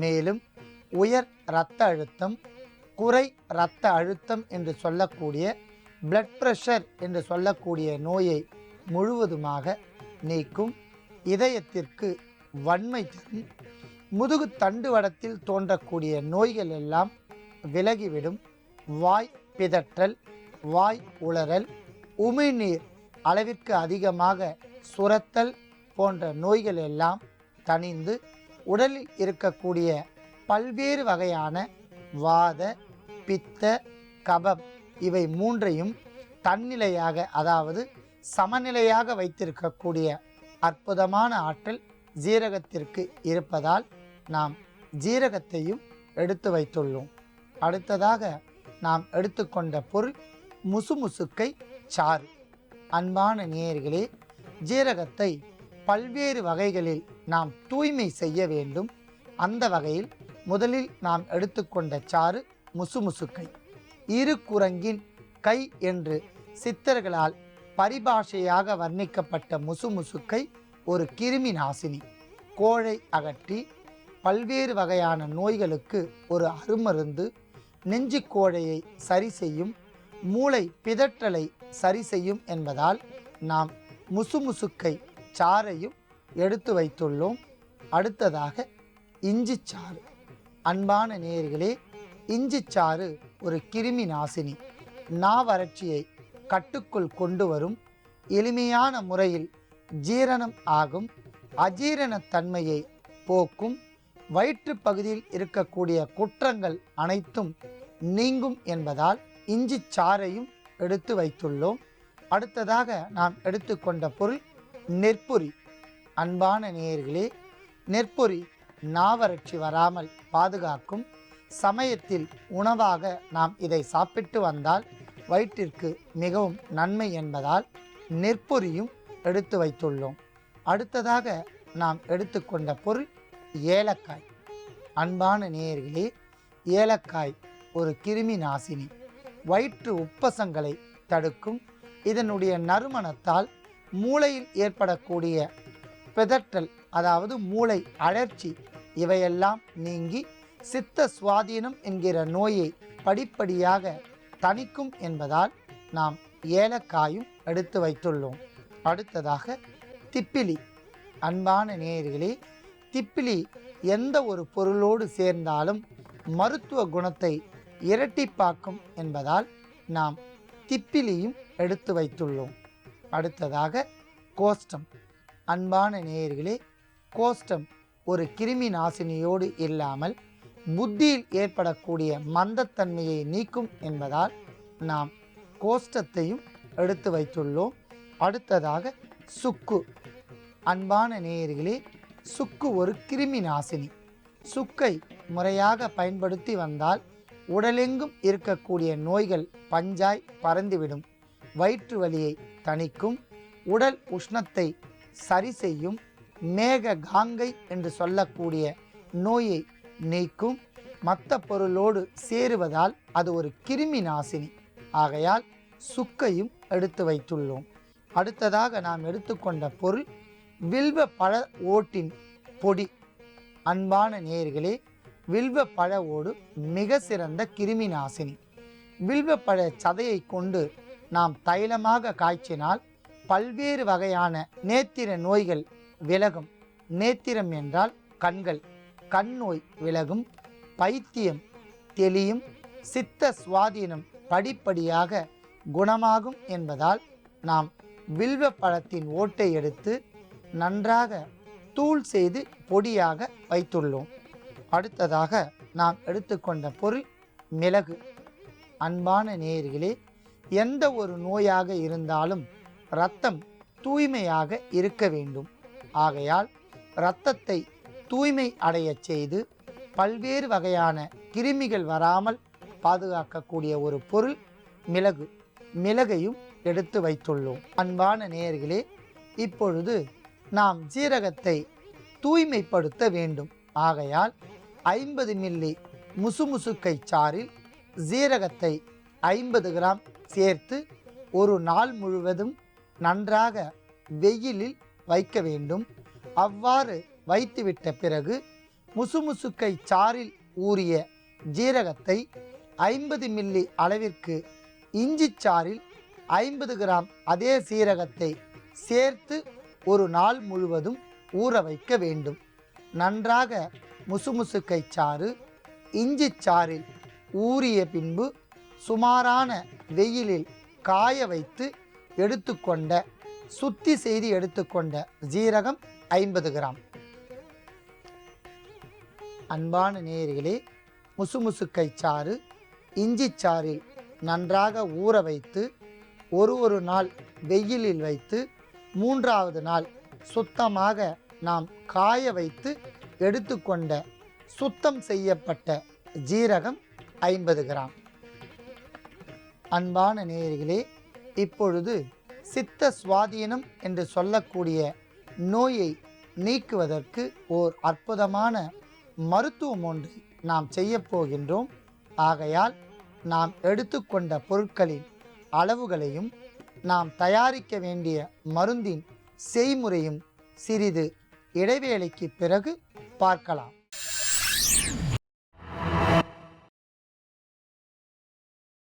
மேலும் உயர் இரத்த அழுத்தம், குறை இரத்த அழுத்தம் என்று சொல்லக்கூடிய பிளட் பிரஷர் என்று சொல்லக்கூடிய நோயை முழுவதுமாக நீக்கும். இதயத்திற்கு வன்மை தரும். முதுகு தண்டுவடத்தில் தோன்றக்கூடிய நோய்கள் எல்லாம் விலகிவிடும். வாய் பிதற்றல், வாய் உளறல், உமிழ்நீர் அளவிற்கு அதிகமாக சுரத்தல் போன்ற நோய்கள் எல்லாம் தணிந்து உடலில் இருக்கக்கூடிய பல்வேறு வகையான வாத, பித்த, கபம் இவை மூன்றையும் தன்னிலையாக, அதாவது சமநிலையாக வைத்திருக்கக்கூடிய அற்புதமான ஆற்றல் ஜீரகத்திற்கு இருப்பதால் நாம் ஜீரகத்தையும் எடுத்து வைத்துள்ளோம். அடுத்ததாக நாம் எடுத்துக்கொண்ட பொருள் முசுமுசுக்கை சாறு. அன்பான நேயர்களே, ஜீரகத்தை பல்வேறு வகைகளில் நாம் தூய்மை செய்ய வேண்டும். அந்த வகையில் முதலில் நாம் எடுத்துக்கொண்ட சாறு முசுமுசுக்கை. இரு குரங்கின் கை என்று சித்தர்களால் பரிபாஷையாக வர்ணிக்கப்பட்ட முசுமுசுக்கை ஒரு கிருமி நாசினி. கோழை அகற்றி பல்வேறு வகையான நோய்களுக்கு ஒரு அருமருந்து. நெஞ்சு கோழையை சரி செய்யும், மூளை பிதற்றலை சரி செய்யும் என்பதால் நாம் முசுமுசுக்கை சாறையும் எடுத்து வைத்துள்ளோம். அடுத்ததாக இஞ்சி சாறு. அன்பான நேயர்களே, இஞ்சி சாறு ஒரு கிருமி நாசினி. நாவறட்சியை கட்டுக்குள் கொண்டு வரும். எளிமையான முறையில் ஜீரணம் ஆகும். அஜீரணத்தன்மையை போக்கும். வயிற்று பகுதியில் இருக்கக்கூடிய குற்றங்கள் அனைத்தும் நீங்கும் என்பதால் இஞ்சி சாறையும் எடுத்து வைத்துள்ளோம். அடுத்ததாக நாம் எடுத்துக்கொண்ட பொருள் நெற்பொரி. அன்பான நேயர்களே, நெற்பொரி நாவறட்சி வராமல் பாதுகாக்கும். சமயத்தில் உணவாக நாம் இதை சாப்பிட்டு வந்தால் வயிற்றிற்கு மிகவும் நன்மை என்பதால் நெற்பொரியும் எடுத்து வைத்துள்ளோம். அடுத்ததாக நாம் எடுத்துக்கொண்ட பொருள் ஏலக்காய். அன்பான நேயர்களே, ஏலக்காய் ஒரு கிருமி நாசினி. வயிற்று உப்பசங்களை தடுக்கும். இதனுடைய நறுமணத்தால் மூளையில் ஏற்படக்கூடிய பிதற்றல், அதாவது மூளை அழற்சி இவையெல்லாம் நீங்கி சித்த சுவாதீனம் என்கிற நோயை படிப்படியாக தணிக்கும் என்பதால் நாம் ஏலக்காயும் எடுத்து வைத்துள்ளோம். அடுத்ததாக திப்பிலி. அன்பான நேயர்களே, திப்பிலி எந்த ஒரு பொருளோடு சேர்ந்தாலும் மருத்துவ குணத்தை இரட்டிப்பாக்கும் என்பதால் நாம் திப்பிலியும் எடுத்து வைத்துள்ளோம். அடுத்ததாக கோஷ்டம். அன்பான நேயர்களே, கோஷ்டம் ஒரு கிருமி நாசினியோடு இல்லாமல் புத்தியில் ஏற்படக்கூடிய மந்தத்தன்மையை நீக்கும் என்பதால் நாம் கோஷ்டத்தையும் எடுத்து வைத்துள்ளோம். அடுத்ததாக சுக்கு. அன்பான நேயர்களே, சுக்கு ஒரு கிருமி நாசினி. சுக்கை முறையாக பயன்படுத்தி வந்தால் உடலெங்கும் இருக்கக்கூடிய நோய்கள் பஞ்சாய் பறந்துவிடும். வயிற்று வலியை தணிக்கும். உடல் உஷ்ணத்தை சரி செய்யும். மேக காங்கை என்று சொல்லக்கூடிய நோயை நீக்கும். மற்ற பொருளோடு சேருவதால் அது ஒரு கிருமி நாசினி. ஆகையால் சுக்கையும் எடுத்து வைத்துள்ளோம். அடுத்ததாக நாம் எடுத்துக்கொண்ட பொருள் வில்வ பழ ஓட்டின் பொடி. அன்பான நேயர்களே, வில்வ பழ ஓடு மிக சிறந்த கிருமி நாசினி. வில்வ பழ சதையை கொண்டு நாம் தைலமாக காய்ச்சினால் பல்வேறு வகையான நேத்திர நோய்கள் விலகும். நேத்திரம் என்றால் கண்கள். கண் நோய் விலகும். பைத்தியம் தெளியும். சித்த சுவாதீனம் படிப்படியாக குணமாகும் என்பதால் நாம் வில்வ பழத்தின் ஓட்டை எடுத்து நன்றாக தூள் செய்து பொடியாக வைத்துள்ளோம். அடுத்ததாக நாம் எடுத்துக்கொண்ட பொருள் மிளகு. அன்பான நேயர்களே, எந்த ஒரு நோயாக இருந்தாலும் இரத்தம் தூய்மையாக இருக்க வேண்டும். ஆகையால் இரத்தத்தை தூய்மை அடைய செய்து பல்வேறு வகையான கிருமிகள் வராமல் பாதுகாக்கக்கூடிய ஒரு பொருள் மிளகு. மிளகையும் எடுத்து வைத்துள்ளோம். அன்பான நேயர்களே, இப்பொழுது நாம் ஜீரகத்தை தூய்மைப்படுத்த வேண்டும். ஆகையால் 50 மில்லி முசுமுசுக்கை சாறில் ஜீரகத்தை 50 கிராம் சேர்த்து ஒரு நாள் முழுவதும் நன்றாக வெயிலில் வைக்க வேண்டும். அவ்வாறு வைத்துவிட்ட பிறகு முசுமுசுக்கை சாறில் ஊறிய ஜீரகத்தை 50 மில்லி அளவிற்கு இஞ்சி சாறில் 50 கிராம் அதே சீரகத்தை சேர்த்து ஒரு நாள் முழுவதும் ஊற வைக்க வேண்டும். நன்றாக முசுமுசுக்கை சாறு இஞ்சி சாறில் ஊறிய பின்பு சுமாரான வெயிலில் காய வைத்து எடுத்துக்கொண்ட சுத்தி செய்து எடுத்துக்கொண்ட ஜீரகம் 50 கிராம். அன்பான நேயர்களே, முசுமுசுக்கை சாறு இஞ்சி சாறில் நன்றாக ஊற வைத்து ஒரு நாள் வெயிலில் வைத்து 3வது நாள் சுத்தமாக நாம் காய வைத்து எடுத்துக்கொண்ட சுத்தம் செய்யப்பட்ட ஜீரகம் 50 கிராம். அன்பான நேயர்களே, இப்பொழுது சித்த சுவாதீனம் என்று சொல்லக்கூடிய நோயை நீக்குவதற்கு ஓர் அற்புதமான மருத்துவம் ஒன்றை நாம் செய்ய போகின்றோம். ஆகையால் நாம் எடுத்துக்கொண்ட பொருட்களின் அளவுகளையும் நாம் தயாரிக்க வேண்டிய மருந்தின் செய்முறையும் சிறிது இடைவேளைக்கு பிறகு பார்க்கலாம்.